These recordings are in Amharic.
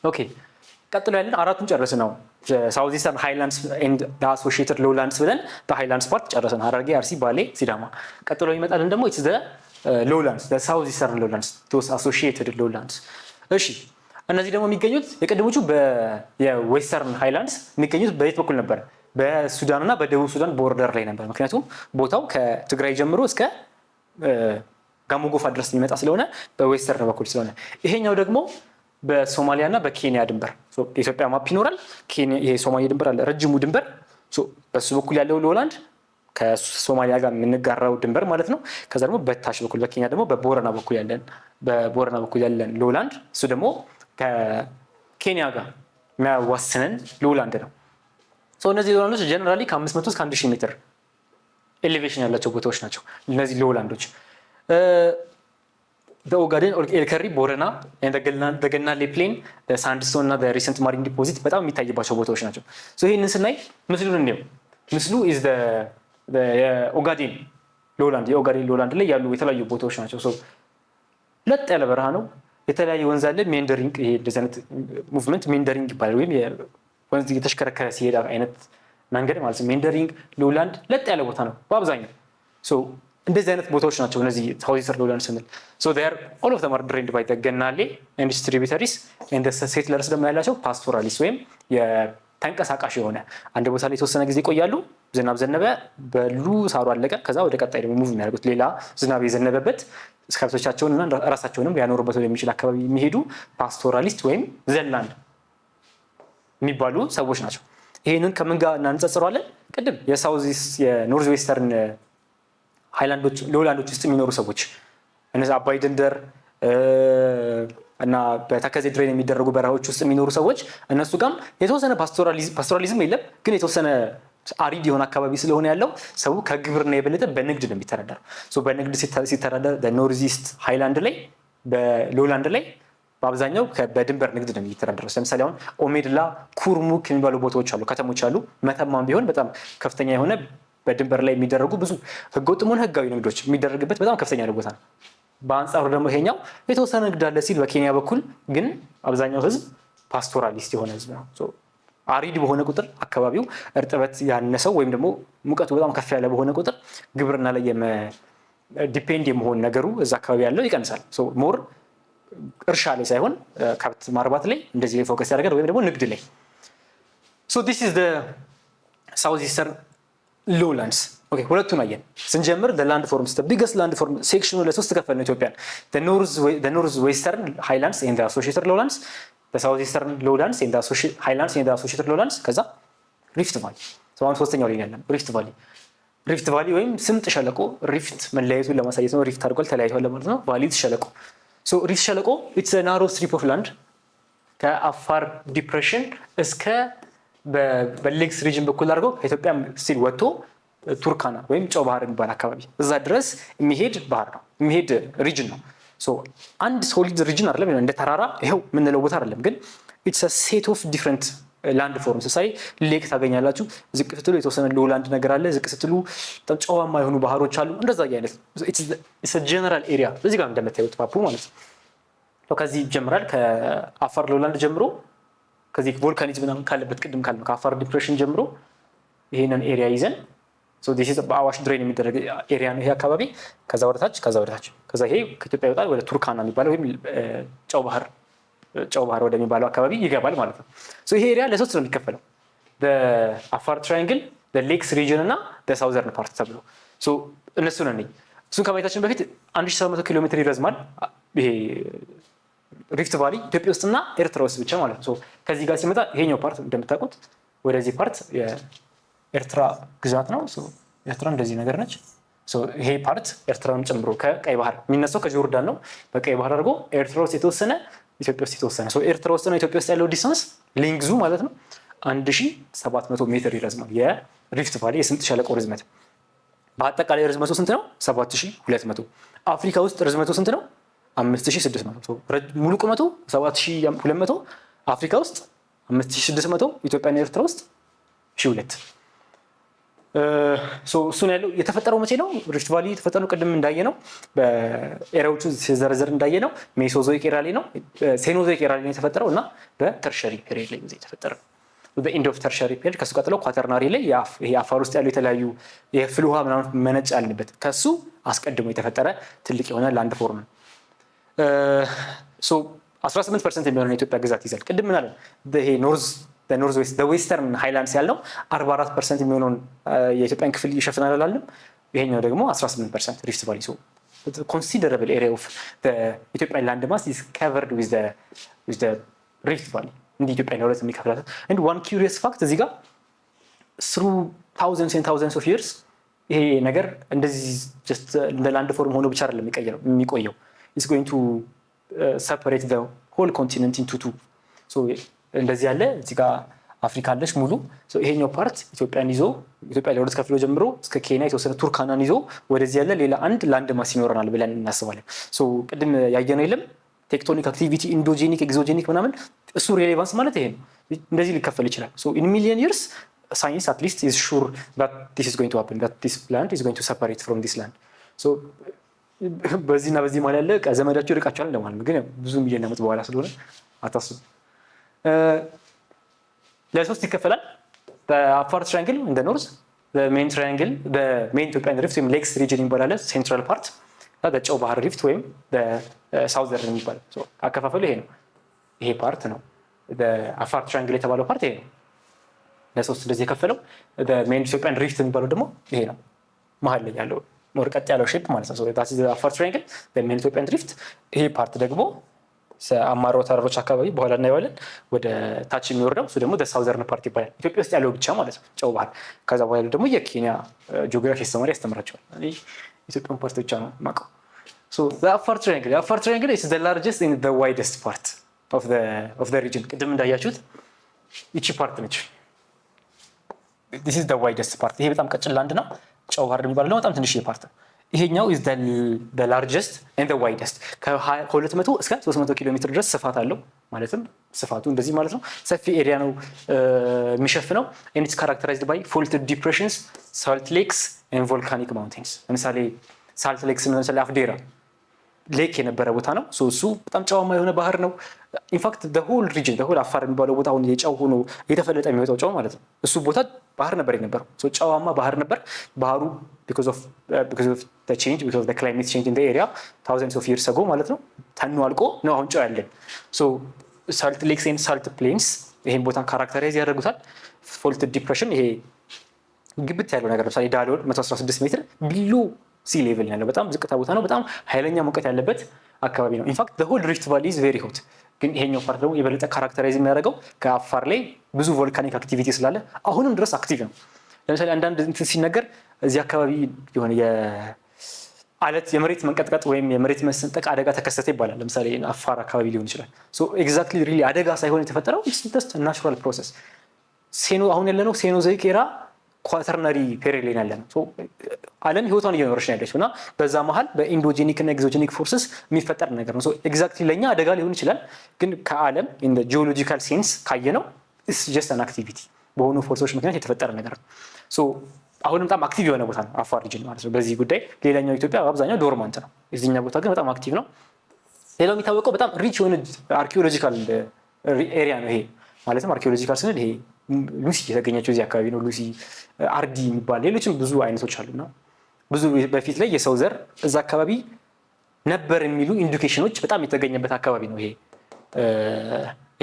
ኦኬ ቀጥሎ ያለን አራቱን ጨርሰን ነው ሳውዝ ኢስተርን ሃይላንድስ ኤንድ አሶሺየትድ ሎውላንድስ ብለን በሃይላንድስ ፓርት ጨርሰን ሐረርጌ፣ አርሲ፣ ባሌ፣ ሲዳማ። ቀጥሎ ይመጣልን ደግሞ ኢትስ ዘ ሎውላንድስ ዘ ሳውዝ ኢስተርን ሎውላንድስ ቶስ አሶሺየትድ ሎውላንድስ። እሺ እነዚህ ደግሞ የሚገኙት የቀድሞቹ የዌስተርን ሃይላንድስ የሚገኙት በየት በኩል ነበር? በሱዳንና በደቡብ ሱዳን ቦርደር ላይ ነበር። ምክንያቱም ቦታው ከትግራይ ጀምሮ እስከ ጋሞጎፋ ድረስ የሚመጣ ስለሆነ በዌስተርን በኩል ስለሆነ፣ ይሄኛው ደግሞ በሶማሊያ እና በኬንያ ድንበር የኢትዮጵያ ማፕ ይኖራል። ይሄ ሶማሊያ ድንበር አለ፣ ረጅሙ ድንበር። በሱ በኩል ያለው ሎውላንድ ከሶማሊያ ጋር የምንጋራው ድንበር ማለት ነው። ከዛ ደግሞ በታች በኩል በኬንያ ደግሞ በቦረና በኩል ያለን ሎውላንድ፣ እሱ ደግሞ ከኬንያ ጋር የሚያዋስነን ሎውላንድ ነው። እነዚህ ሎውላንዶች ጀነራሊ ከ500 እስከ 1000 ሜትር ኤሌቬሽን ያላቸው ቦታዎች ናቸው። እነዚህ ሎውላንዶች በኦጋዴን ኤልከሪ፣ ቦረና፣ በገናሌ ፕሌን፣ ሳንድስቶን እና በሪሰንት ማሪን ዲፖዚት በጣም የሚታይባቸው ቦታዎች ናቸው። ይህንን ስናይ ምስሉን እንየው። ምስሉ የኦጋዴን ሎውላንድ ላይ ያሉ የተለያዩ ቦታዎች ናቸው። ለጥ ያለ በረሃ ነው። የተለያየ ወንዝ አለ። ሜንደሪንግ፣ ይሄ እንደዚህ አይነት ሙቭመንት ሜንደሪንግ ይባላል። ወይም ወንዝ እየተሽከረከረ ሲሄድ አይነት መንገድ ማለት ነው። ሜንደሪንግ ሎውላንድ ለጥ ያለ ቦታ ነው በአብዛኛው። እንደዚህ አይነት ቦታዎች ናቸው እነዚህ ሳውዝ ኢስተርን ሎውላንድ ስንል። ኦል ኦፍ ዘም አር ድሬንድ ባይ ገናሌ ኤንድ ትሪቢዩተሪስ ኤንድ ሴትለርስ ደግሞ ያላቸው ፓስቶራሊስ ወይም ተንቀሳቃሽ የሆነ አንድ ቦታ ላይ የተወሰነ ጊዜ ይቆያሉ። ዝናብ ዘነበ፣ በሉ፣ ሳሩ አለቀ። ከዛ ወደ ቀጣይ ደግሞ ሙቭ የሚያደርጉት ሌላ ዝናብ የዘነበበት ከብቶቻቸውንና ራሳቸውንም ሊያኖሩበት ወደሚችል አካባቢ የሚሄዱ ፓስቶራሊስት ወይም ዘላንድ የሚባሉ ሰዎች ናቸው። ይህንን ከምን ጋር እናንጸጽረዋለን? ቅድም የኖርዝ ዌስተርን ሃይላንዶች ሎውላንዶች ውስጥ የሚኖሩ ሰዎች እነዚህ አባይ ድንበር እና በተከዜ ድሬን የሚደረጉ በረሃዎች ውስጥ የሚኖሩ ሰዎች እነሱ ጋርም የተወሰነ ፓስቶራሊዝም የለም፣ ግን የተወሰነ አሪድ የሆነ አካባቢ ስለሆነ ያለው ሰው ከግብርና የበለጠ በንግድ ነው የሚተዳደረው። በንግድ ሲተዳደር በኖርዝ ኢስት ሃይላንድ ላይ በሎውላንድ ላይ በአብዛኛው በድንበር ንግድ ነው የሚተዳደረው። ለምሳሌ አሁን ኦሜድላ፣ ኩርሙክ የሚባሉ ቦታዎች አሉ፣ ከተሞች አሉ። መተማም ቢሆን በጣም ከፍተኛ የሆነ በድንበር ላይ የሚደረጉ ብዙ ህገወጥም ሆነ ህጋዊ ንግዶች የሚደረግበት በጣም ከፍተኛ ቦታ ነው። በአንጻሩ ደግሞ ይሄኛው የተወሰነ ንግድ አለ ሲል በኬንያ በኩል ግን አብዛኛው ህዝብ ፓስቶራሊስት የሆነ ህዝብ ነው። አሪድ በሆነ ቁጥር አካባቢው እርጥበት ያነሰው ወይም ደግሞ ሙቀቱ በጣም ከፍ ያለ በሆነ ቁጥር ግብርና ላይ ዲፔንድ የመሆን ነገሩ እዛ አካባቢ ያለው ይቀንሳል። ሞር እርሻ ላይ ሳይሆን ከብት ማርባት ላይ እንደዚህ ላይ ፎከስ ያደርጋል፣ ወይም ደግሞ ንግድ ላይ። this is the south eastern lowlands. ኦኬ ሁለቱን አየን። ስንጀምር the land forms the biggest land form section ለሶስት ከፈልን ኢትዮጵያን the north western highlands and the associated lowlands, the south eastern lowlands and the highlands and the associated lowlands, ከዛ rift valley። አሁን ሶስተኛው ላይ ያለን rift valley ወይም ስምጥ ሸለቆ። ሪፍት መለያየቱን ለማሳየት ነው። ሪፍት አድርጓል፣ ተለያይቷል ለማለት ነው። ቫሊ ሸለቆ። ሪፍት ሸለቆ it's a narrow strip of land ከአፋር ዲፕሬሽን እስከ በሌክስ ሪጅን በኩል አድርገው ከኢትዮጵያ ስቲል ወጥቶ ቱርካና ወይም ጨው ባህር የሚባል አካባቢ እዛ ድረስ የሚሄድ ባህር ነው፣ የሚሄድ ሪጅን ነው። አንድ ሶሊድ ሪጅን አይደለም፣ እንደ ተራራ ይሄው የምንለው ቦታ አይደለም። ግን ኢትስ አ ሴት ኦፍ ዲፍረንት ላንድ ፎርምስ። ሳይ ሌክ ታገኛላችሁ፣ ዝቅ ስትሉ የተወሰነ ሎውላንድ ነገር አለ፣ ዝቅ ስትሉ በጣም ጨዋማ የሆኑ ባህሮች አሉ። እንደዛ አይነት ኢትስ አ ጀነራል ኤሪያ እዚህ ጋር እንደምታዩት ማፑ ማለት ነው። ከዚህ ይጀምራል፣ ከአፋር ሎውላንድ ጀምሮ ከዚህ ቮልካኒዝም ምናምን ካለበት ቅድም ካልነው ከአፋር ዲፕሬሽን ጀምሮ ይሄንን ኤሪያ ይዘን በአዋሽ ድሬን የሚደረግ ኤሪያ ነው ይሄ አካባቢ። ከዛ ወደታች ከዛ ይሄ ከኢትዮጵያ ይወጣል ወደ ቱርካና የሚባለው ወይም ጨው ባህር ወደሚባለው አካባቢ ይገባል ማለት ነው። ይሄ ኤሪያ ለሶስት ነው የሚከፈለው፣ በአፋር ትራያንግል፣ በሌክስ ሪጅን እና በሳውዘርን ፓርት ተብሎ። እነሱ ነን። እሱን ከማየታችን በፊት 1700 ኪሎ ሜትር ይረዝማል ይሄ ሪፍት ቫሊ ኢትዮጵያ ውስጥና ኤርትራ ውስጥ ብቻ ማለት ነው። ከዚህ ጋር ሲመጣ ይሄኛው ፓርት እንደምታውቁት ወደዚህ ፓርት የኤርትራ ግዛት ነው። ኤርትራ እንደዚህ ነገር ነች። ይሄ ፓርት ኤርትራን ጨምሮ ከቀይ ባህር የሚነሳው ከጆርዳን ነው። በቀይ ባህር አድርጎ ኤርትራ ውስጥ የተወሰነ ኢትዮጵያ ውስጥ የተወሰነ ኤርትራ ውስጥና ኢትዮጵያ ውስጥ ያለው ዲስታንስ ሊንግዙ ማለት ነው 1700 ሜትር ይረዝማል። የሪፍት ቫሊ የስምጥ ሸለቆ ርዝመት በአጠቃላይ ርዝመቱ ስንት ነው? 7200። አፍሪካ ውስጥ ርዝመቱ ስንት ነው? 5600። ሙሉ ቁመቱ 7200፣ አፍሪካ ውስጥ 5600፣ ኢትዮጵያና ኤርትራ ውስጥ 1002። እሱን ያለው የተፈጠረው መቼ ነው? ሪፍት ቫሊ የተፈጠረው ቅድም እንዳየ ነው በኤራዎቹ ሲዘረዘር እንዳየ ነው ሜሶዞይክ ኤራ ላይ ነው፣ ሴኖዞይክ ኤራ ላይ ነው የተፈጠረው እና በተርሸሪ ፔሪድ ላይ የተፈጠረው በኢንድ ኦፍ ተርሸሪ ፔሪድ። ከሱ ቀጥሎ ኳተርናሪ ላይ ይሄ አፋር ውስጥ ያሉ የተለያዩ የፍል ውሃ ምናምን መነጭ ያልንበት ከሱ አስቀድሞ የተፈጠረ ትልቅ የሆነ ላንድ ፎርም ነው። 18% የሚሆነው የኢትዮጵያ ግዛት ይዛል። ቅድም ምን አለ ይሄ ኖርዝ ዌስት ዌስተርን ሃይላንድስ ያልነው 44% የሚሆነውን የኢትዮጵያን ክፍል ይሸፍናል አላለም። ይሄኛው ደግሞ 18% ሪፍት ቫሊ ኮንሲደረብል ኤሪያ ኦፍ ኢትዮጵያን ላንድ ማስ ኢዝ ከቨርድ ዊዝ ዘ ሪፍት ቫሊ። እንደ ኢትዮጵያ ለሁለት የሚከፍላል። and one curious fact እዚህ ጋር through thousands and thousands of years ይሄ ነገር እንደዚህ just እንደ ላንድ ፎርም ሆኖ ብቻ አይደለም የሚቆየው it's going to separate the whole continent into two. so እንደዚህ ያለ እዚህ ጋር አፍሪካ አለች ሙሉ። ይሄኛው ፓርት ኢትዮጵያን ይዞ ኢትዮጵያ ለሁለት ከፍሎ ጀምሮ እስከ ኬንያ የተወሰነ ቱርካናን ይዞ ወደዚህ ያለ ሌላ አንድ ላንድ ማስ ይኖረናል ብለን እናስባለን። ቅድም ያየነው የለም ቴክቶኒክ አክቲቪቲ ኢንዶጄኒክ ኤግዞጄኒክ ምናምን እሱ ሬሌቫንስ ማለት ይሄ ነው። እንደዚህ ሊከፈል ይችላል። in million years science at least is sure that this is going to happen, that this plant is going to separate from this land. በዚህና በዚህ ማለት ያለ ዘመዳቸው ይርቃቸዋል እንደማለት ነው። ግን ብዙ ሚሊዮን ዓመት በኋላ ስለሆነ አታስቡ። ለሶስት ይከፈላል። በአፋር ትራያንግል እንደ ኖርዝ፣ በሜን ትራያንግል በሜን ኢትዮጵያን ሪፍት ወይም ሌክስ ሪጅን ይባላል ሴንትራል ፓርት፣ በጨው ባህር ሪፍት ወይም በሳውዘርን የሚባለው አከፋፈሉ ይሄ ነው። ይሄ ፓርት ነው በአፋር ትራያንግል የተባለው ፓርት ይሄ ነው። ለሶስት እንደዚህ የከፈለው በሜን ኢትዮጵያን ሪፍት የሚባለው ደግሞ ይሄ ነው። መሀል ላይ ያለው ሞር ቀጥ ያለው ሼፕ ማለት ነው። ዳት ኢዝ አፋር ትራያንግል በሜን ኢትዮጵያን ሪፍት። ይሄ ፓርት ደግሞ አማሮ ተራሮች አካባቢ በኋላ እናየዋለን ወደ ታች የሚወርደው እሱ ደግሞ ሳውዘርን ፓርት ይባላል። ኢትዮጵያ ውስጥ ያለው ብቻ ማለት ነው ጨው ባህር። ከዛ በኋላ ደግሞ የኬንያ ጂኦግራፊ አስተማሪ ያስተምራቸዋል። ኢትዮጵያን ፓርት ብቻ ነው የማውቀው። አፋር ትራያንግል is the largest and the widest part of the region። ቅድም እንዳያችሁት ይቺ ፓርት ነች። this is the widest part። ይሄ በጣም ቀጭን ላንድ ነው። ጨው ባህር የሚባለው ደግሞ በጣም ትንሽ ፓርት ነው። ይሄኛው is the largest and the widest ከ200 እስከ 300 ኪሎ ሜትር ድረስ ስፋት አለው። ማለትም ስፋቱ እንደዚህ ማለት ነው። ሰፊ ኤሪያ ነው የሚሸፍነው። and it's characterized by faulted depressions, salt lakes and volcanic mountains። ለምሳሌ ሳልት ሌክስ ለምሳሌ አፍዴራ ሌክ የነበረ ቦታ ነው። እሱ በጣም ጨዋማ የሆነ ባህር ነው። ኢንፋክት the whole region the whole አፋር የሚባለው ቦታ አሁን የጨው ሆኖ የተፈለጠ የሚወጣው ጨው ማለት ነው። እሱ ቦታ ባህር ነበር የነበረው። ጨዋማ ባህር ነበር። ባህሩ because of the change, because of the climate change in the area thousands of years ago ማለት ነው ተኑ አልቆ ነው አሁን ጨው ያለን። salt lakes and salt plains ይሄን ቦታ ካራክተራይዝ ያደርጉታል። faulted depression ይሄ ግብት ያለው ነገር ለምሳሌ ዳሎል 116 ሜትር ቢሎ ሲ ሌቭል ያለው በጣም ዝቅታ ቦታ ነው። በጣም ኃይለኛ ሙቀት ያለበት አካባቢ ነው። ኢንፋክት the whole rift valley is very hot። ግን ይሄኛው ፓርት ደግሞ የበለጠ ካራክተራይዝ የሚያደርገው ከአፋር ላይ ብዙ ቮልካኒክ አክቲቪቲ ስላለ አሁንም ድረስ አክቲቭ ነው። ለምሳሌ አንዳንድ እንትን ሲነገር እዚህ አካባቢ የሆነ የአለት የመሬት መንቀጥቀጥ ወይም የመሬት መሰንጠቅ አደጋ ተከሰተ ይባላል። ለምሳሌ አፋር አካባቢ ሊሆን ይችላል። ኤግዛክትሊ ሪሊ አደጋ ሳይሆን የተፈጠረው ኢትስ ጀስት ናቹራል ፕሮሰስ። አሁን ያለነው ሴኖዞይክ ኤራ ኳተርናሪ ፔሪድ ላይ ያለነው። ዓለም ህይወቷን እየኖረች ነው ያለችው እና በዛ መሀል በኢንዶጄኒክ እና ኤግዞጄኒክ ፎርስስ የሚፈጠር ነገር ነው። ኤግዛክትሊ ለኛ አደጋ ሊሆን ይችላል፣ ግን ከዓለም ኢን ዘ ጂኦሎጂካል ሴንስ ካየነው ኢትስ ጀስት አን አክቲቪቲ በሆኑ ፎርሶች ምክንያት የተፈጠረ ነገር ነው። አሁንም በጣም አክቲቭ የሆነ ቦታ ነው አፋር ሪጅን ማለት ነው በዚህ ጉዳይ። ሌላኛው ኢትዮጵያ በአብዛኛው ዶርማንት ነው፣ እዚህኛው ቦታ ግን በጣም አክቲቭ ነው። ሌላው የሚታወቀው በጣም ሪች የሆነ አርኪኦሎጂካል ኤሪያ ነው ይሄ። ማለትም አርኪኦሎጂካል ስንል ይሄ ሉሲ የተገኘችው እዚህ አካባቢ ነው። ሉሲ፣ አርዲ የሚባል ሌሎችም ብዙ አይነቶች አሉና ብዙ በፊት ላይ የሰው ዘር እዛ አካባቢ ነበር የሚሉ ኢንዲኬሽኖች በጣም የተገኘበት አካባቢ ነው ይሄ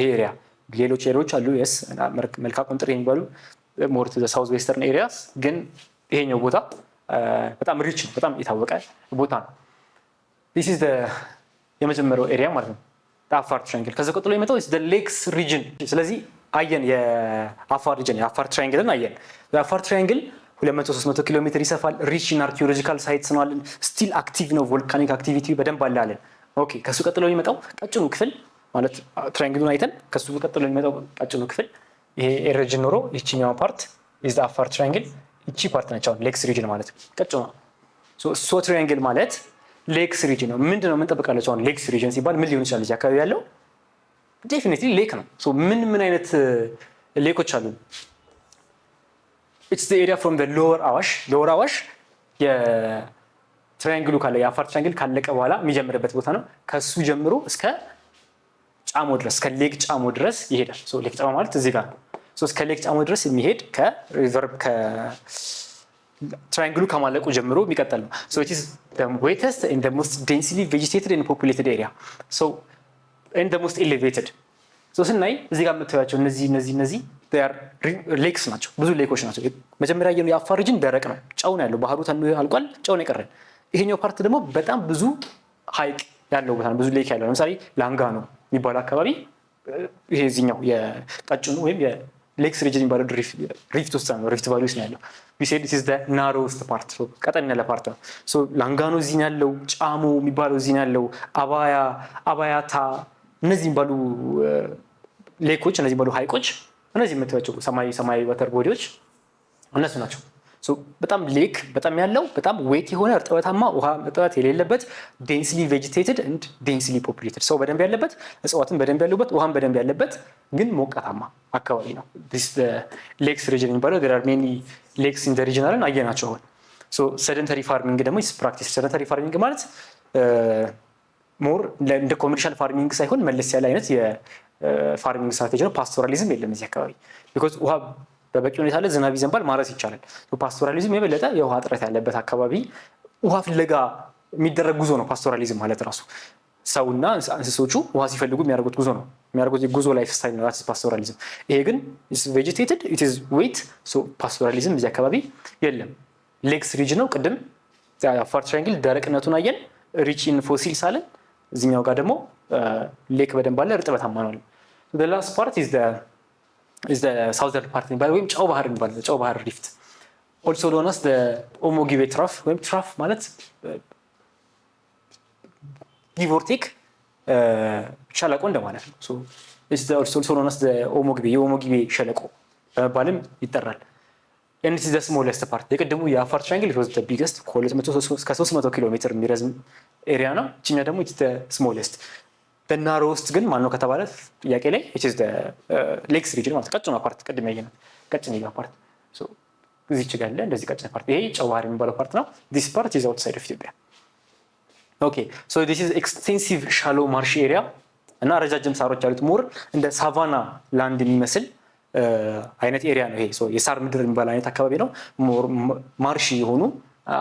ኤሪያ። ሌሎች ኤሪያዎች አሉ የስ መልካ ቁንጥር የሚባሉ ሞር ቱ ዘ ሳውዝ ዌስተርን ኤሪያስ፣ ግን ይሄኛው ቦታ በጣም ሪች ነው፣ በጣም የታወቀ ቦታ ነው። this is the የመጀመሪያው ኤሪያ ማለት ነው አፋር ትራያንግል። ከዛ ቀጥሎ የመጣው is the lakes region። ስለዚህ አየን የአፋር ሪጅን የአፋር ትራያንግልን አየን። የአፋር ትራያንግል 200-300 ኪሎ ሜትር ይሰፋል። ሪች ኢን አርኪኦሎጂካል ሳይትስ ነው አለን። ስቲል አክቲቭ ነው፣ ቮልካኒክ አክቲቪቲ በደንብ አለ አለን። ኦኬ ከሱ ቀጥሎ የሚመጣው ቀጭኑ ክፍል ማለት ትራያንግሉን አይተን ከሱ ቀጥሎ የሚመጣው ቀጭኑ ክፍል ይሄ ሪጅን ኖሮ ይቺኛው ፓርት is the አፋር ትራያንግል። ይቺ ፓርት ነች አሁን ሌክስ ሪጅን ማለት ቀጭኑ። ሶ ትራያንግል ማለት ሌክስ ሪጅን ነው። ምንድነው የምንጠብቃለች አሁን ሌክስ ሪጅን ሲባል ምን ሊሆን ይችላል? እዚህ አካባቢ ያለው ዴፊኒትሊ ሌክ ነው። ምን አይነት ሌኮች አሉ? ኢትስ ዘ ኤሪያ ፍሮም ዘ ሎወር አዋሽ የትራያንግሉ ካለ የአፋር ትራያንግል ካለቀ በኋላ የሚጀምርበት ቦታ ነው። ከሱ ጀምሮ እስከ ጫሞ ድረስ እስከ ሌክ ጫሞ ድረስ ይሄዳል። ሌክ ጫሞ ማለት እዚህ ጋር ነው። እስከ ሌክ ጫሞ ድረስ የሚሄድ ትራያንግሉ ከማለቁ ጀምሮ የሚቀጥል ነው። it is the wettest and the most densely vegetated and populated area. and the most elevated. ስናይ እዚህ ጋር የምታዩቸው እነዚህ ሌክስ ናቸው። ብዙ ሌኮች ናቸው። መጀመሪያ ያየነው የአፋር ሪጅን ደረቅ ነው፣ ጨው ነው ያለው። ባህሩ አልቋል፣ ጨው ነው የቀረን። ይሄኛው ፓርት ደግሞ በጣም ብዙ ሀይቅ ያለው ቦታ ነው፣ ብዙ ሌክ ያለው። ለምሳሌ ላንጋኖ የሚባለው አካባቢ ይሄ እዚህኛው የቀጭኑ ወይም ሌክስ ሪጅን የሚባለው ሪፍት ውስጥ ነው፣ ሪፍት ቫሊ ውስጥ ነው ያለው። we said it is the narrowest part, ቀጠን ያለ ፓርት ነው። ላንጋኖ እዚህ ነው ያለው፣ ጫሞ የሚባለው እዚህ ነው ያለው፣ አባያታ፣ እነዚህ የሚባሉ ሌኮች፣ እነዚህ የሚባሉ ሀይቆች፣ እነዚህ የምታዩቸው ሰማያዊ ዋተር ቦዲዎች እነሱ ናቸው። በጣም ሌክ በጣም ያለው በጣም ዌት የሆነ እርጥበታማ ውሃ እጥበት የሌለበት ዴንስሊ ቬጂቴትድ ኤንድ ዴንስሊ ፖፑሌትድ ሰው በደንብ ያለበት እጽዋትን በደንብ ያሉበት ውሃን በደንብ ያለበት ግን ሞቃታማ አካባቢ ነው። ሌክስ ሪጅን የሚባለው there are many lakes in the region አለን አየናቸው። አሁን ሰደንተሪ ፋርሚንግ ደግሞ ፕራክቲስ ሰደንተሪ ፋርሚንግ ማለት ሞር እንደ ኮመርሻል ፋርሚንግ ሳይሆን መለስ ያለ አይነት የፋርሚንግ ስትራቴጂ ነው። ፓስቶራሊዝም የለም እዚህ አካባቢ ቢኮዝ ውሃ በበቂ ሁኔታ ላይ ዝናብ ይዘንባል፣ ማረስ ይቻላል። ፓስቶራሊዝም የበለጠ የውሃ እጥረት ያለበት አካባቢ ውሃ ፍለጋ የሚደረግ ጉዞ ነው። ፓስቶራሊዝም ማለት ራሱ ሰውና እንስሶቹ ውሃ ሲፈልጉ የሚያደርጉት ጉዞ ነው። የሚያደርጉት ጉዞ ላይፍ ስታይል ነው ፓስቶራሊዝም። ይሄ ግን ቬጂቴትድ ኢት ኢዝ ዌት። ፓስቶራሊዝም እዚህ አካባቢ የለም። ሌክስ ሪጅን ነው። ቅድም አፋር ትራያንግል ደረቅነቱን አየን፣ ሪች ኢን ፎሲልስ አለን። እዚህኛው ጋር ደግሞ ሌክ በደንብ አለ፣ እርጥበታማ ነው። the last part is the southern part ወይም ጨው ባህር የሚባለው ጨው ባህር ሪፍት also known as the ኦሞጊቤ ትራፍ ወይም ትራፍ ማለት give or take ሸለቆ እንደማለት ነው። it's also known as the የኦሞጊቤ ሸለቆ በመባልም ይጠራል። and it is the smallest part የቅድሙ የአፋር ትራያንግል it was the biggest ከ300 ኪሎ ሜትር የሚረዝም ኤሪያ ነው። እቺኛ ደግሞ it's the smallest በናሮ ውስጥ ግን ማነው ከተባለ ጥያቄ ላይ it is the ሌክስ ሪጅን ማለት ቀጭኗ ፓርት ቅድም ያየናት ቀጭን ፓርት እዚህ ጋር ያለ እንደዚህ ቀጭን ፓርት ይሄ ጨው ባህር የሚባለው ፓርት ነው። this part is outside of Ethiopia. so this is extensive shallow marsh area እና ረጃጅም ሳሮች ያሉት ሞር እንደ ሳቫና ላንድ የሚመስል አይነት ኤሪያ ነው። ይሄ የሳር ምድር የሚባል አይነት አካባቢ ነው። ሞር ማርሽ የሆኑ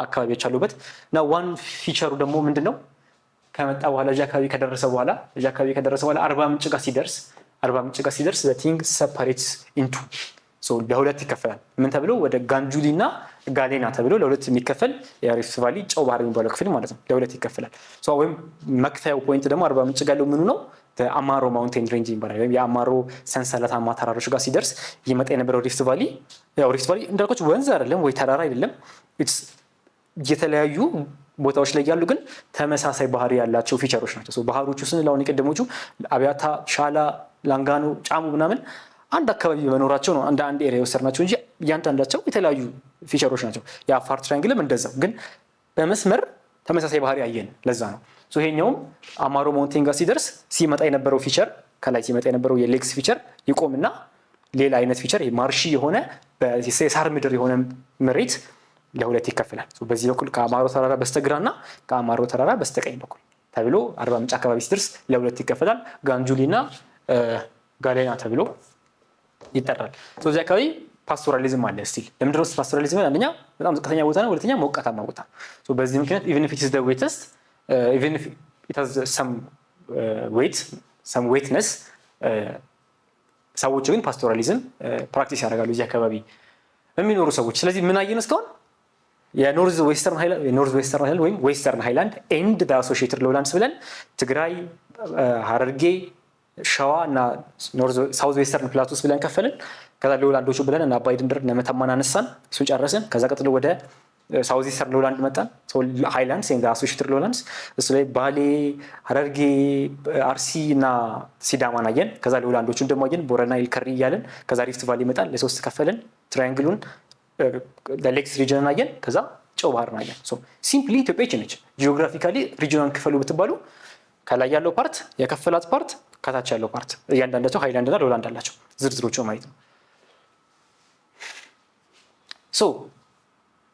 አካባቢዎች አሉበት እና ዋን ፊቸሩ ደግሞ ምንድነው ከመጣ በኋላ እዚህ አካባቢ ከደረሰ በኋላ አርባ ምንጭ ጋር ሲደርስ the thing separates into ለሁለት ይከፈላል። ምን ተብሎ ወደ ጋንጁሊ እና ጋሌና ተብሎ ለሁለት የሚከፈል የሪፍት ቫሊ ጨው ባህር የሚባለው ክፍል ማለት ነው። ለሁለት ይከፈላል። ወይም መክፈያው ፖይንት ደግሞ አርባ ምንጭ ጋር ያለው ምኑ ነው? አማሮ ማውንቴን ሬንጅ ይባላል። ወይም የአማሮ ሰንሰለታማ ተራሮች ጋር ሲደርስ ይመጣ የነበረው ሪፍት ቫሊ እንዳልኳችሁ ወንዝ አይደለም ወይ ተራራ አይደለም። የተለያዩ ቦታዎች ላይ ያሉ ግን ተመሳሳይ ባህሪ ያላቸው ፊቸሮች ናቸው። ባህሮቹ ስንል አሁን የቀደሞቹ አብያታ፣ ሻላ፣ ላንጋኖ፣ ጫሙ ምናምን አንድ አካባቢ በመኖራቸው ነው እንደ አንድ ኤሪያ የወሰድናቸው እንጂ እያንዳንዳቸው የተለያዩ ፊቸሮች ናቸው። የአፋር ትራያንግልም እንደዛው ግን በመስመር ተመሳሳይ ባህሪ አየን። ለዛ ነው ይሄኛውም አማሮ ማውንቴን ጋር ሲደርስ ሲመጣ የነበረው ፊቸር ከላይ ሲመጣ የነበረው የሌክስ ፊቸር ይቆምና ሌላ አይነት ፊቸር ማርሺ የሆነ የሳር ምድር የሆነ መሬት ለሁለት ይከፈላል። በዚህ በኩል ከአማሮ ተራራ በስተግራና ከአማሮ ተራራ በስተቀኝ በኩል ተብሎ አርባ ምንጭ አካባቢ ሲደርስ ለሁለት ይከፈላል። ጋንጁሊና ጋሌና ተብሎ ይጠራል። እዚህ አካባቢ ፓስቶራሊዝም አለ። ስቲል ለምንድነው ፓስቶራሊዝም? አንደኛ በጣም ዝቅተኛ ቦታ ነው፣ ሁለተኛ ሞቃታማ ቦታ ነው። በዚህ ምክንያት even if it is the wettest even if it has some wetness ሰዎች ግን ፓስቶራሊዝም ፕራክቲስ ያደርጋሉ እዚህ አካባቢ የሚኖሩ ሰዎች። ስለዚህ ምን አየን እስካሁን? የኖርዝ ዌስተርን ሃይላንድ ወይም ዌስተርን ሃይላንድ ኤንድ ዘ አሶሺየትድ ሎውላንድስ ብለን ትግራይ፣ ሀረርጌ፣ ሸዋ እና ሳውዝ ዌስተርን ፕላቶስ ብለን ከፈልን። ከዛ ሎውላንዶቹ ብለን እና አባይ ድንበር እና መተማን አነሳን፣ እሱን ጨረስን። ከዛ ቀጥሎ ወደ ሳውዝ ኢስተርን ሎውላንድ መጣን። ሃይላንድስ ኤንድ ዘ አሶሺየትድ ሎውላንድስ እሱ ላይ ባሌ፣ ሀረርጌ፣ አርሲ እና ሲዳማን አየን። ከዛ ሎውላንዶቹን ደግሞ አየን፣ ቦረና፣ ኢልከሪ እያለን። ከዛ ሪፍት ቫሊ ይመጣል። ለሶስት ከፈልን። ትራያንግሉን ሌክስ ሪጅንን አየን። ከዛ ጨው ባህርን አየን። ሲምፕሊ ኢትዮጵያ ነች። ጂኦግራፊካሊ ሪጅናን ክፈሉ ብትባሉ ከላይ ያለው ፓርት የከፈላት ፓርት ከታች ያለው ፓርት እያንዳንዳቸው ሃይላንድ እና ሎውላንድ አላቸው። ዝርዝሮቹ ማየት ነው። ሶ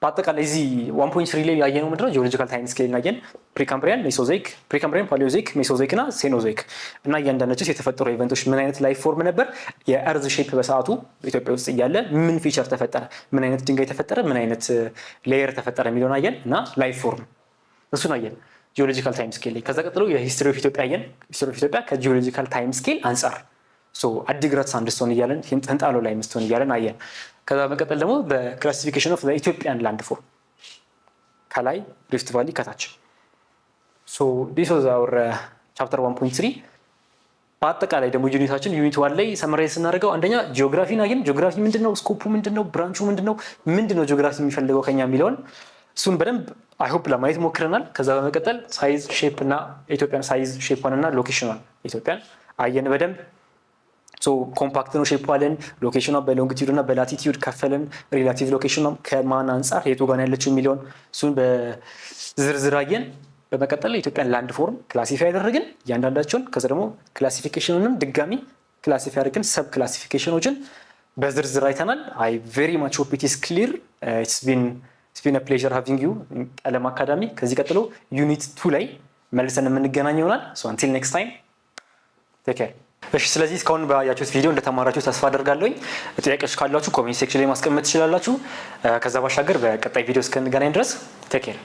በአጠቃላይ እዚህ 1.3 ላይ ያየነው ምንድነው ጂኦሎጂካል ታይም ስኬል እናየን። ፕሪካምብሪያን፣ ሜሶዞይክ፣ ፕሪካምብሪያን፣ ፓሊዮዞይክ፣ ሜሶዞይክ እና ሴኖዞይክ እና እያንዳንዳቸው የተፈጠሩ ኢቨንቶች ምን አይነት ላይፍ ፎርም ነበር፣ የእርዝ ሼፕ በሰዓቱ ኢትዮጵያ ውስጥ እያለ ምን ፊቸር ተፈጠረ፣ ምን አይነት ድንጋይ ተፈጠረ፣ ምን አይነት ሌየር ተፈጠረ የሚለውን አየን እና ላይፍ ፎርም እሱን አየን ጂኦሎጂካል ታይም ስኬል ላይ። ከዛ ቀጥሎ የሂስትሪ ኦፍ ኢትዮጵያ አየን። ሂስትሪ ኦፍ ኢትዮጵያ ከጂኦሎጂካል ታይም ስኬል አንጻር አዲግራት ሳንድስቶን እያለን ህንጣሎ ላይ ምስቶን እያለን አየን። ከዛ በመቀጠል ደግሞ በክላሲፊኬሽን ኦፍ ኢትዮጵያን ላንድ ፎርም ከላይ ሪፍት ቫሊ ከታች። ዲስ ዋዝ አወር ቻፕተር 1.3። በአጠቃላይ ደግሞ ዩኒታችን ዩኒት 1 ላይ ሰመራይዝ ስናደርገው አንደኛ ጂኦግራፊን አየን። ጂኦግራፊ ምንድነው? ስኮፑ ምንድነው? ብራንቹ ምንድነው ጂኦግራፊ የሚፈልገው ከኛ የሚለውን እሱን በደንብ አይሆፕ ለማየት ሞክረናል። ከዛ በመቀጠል ሳይዝ ሼፕ እና ኢትዮጵያን ሳይዝ ሼፕዋን እና ሎኬሽኗን ኢትዮጵያን አየን በደንብ። ኮምፓክት ነው ሼፕ አለን። ሎኬሽኗ በሎንጊቲዩድ እና በላቲቲዩድ ከፈለን። ሪላቲቭ ሎኬሽኗ ከማን አንጻር የቱ ጋር ያለችው የሚለውን እሱን በዝርዝር አየን። በመቀጠል ኢትዮጵያን ላንድ ፎርም ክላሲፋይ ያደረግን እያንዳንዳቸውን። ከዛ ደግሞ ክላሲፊኬሽኑንም ድጋሚ ክላሲፋይ ያደረግን ሰብ ክላሲፊኬሽኖችን በዝርዝር አይተናል። አይ ቬሪ ማች ሆፕ ኢት ኢዝ ክሊር። ኢትስ ቢን አ ፕሌዠር ሃቪንግ ዩ ቀለም አካዳሚ። ከዚህ ቀጥሎ ዩኒት 2 ላይ መልሰን የምንገናኝ ይሆናል። አንቲል ኔክስት ታይም ቴክ ኬር። እሺ፣ ስለዚህ እስካሁን ባያችሁት ቪዲዮ እንደተማራችሁ ተስፋ አደርጋለሁ። ጥያቄዎች ካላችሁ ኮሜንት ሴክሽን ላይ ማስቀመጥ ትችላላችሁ። ከዛ ባሻገር በቀጣይ ቪዲዮ እስክንገናኝ ድረስ ቴክ ኬር።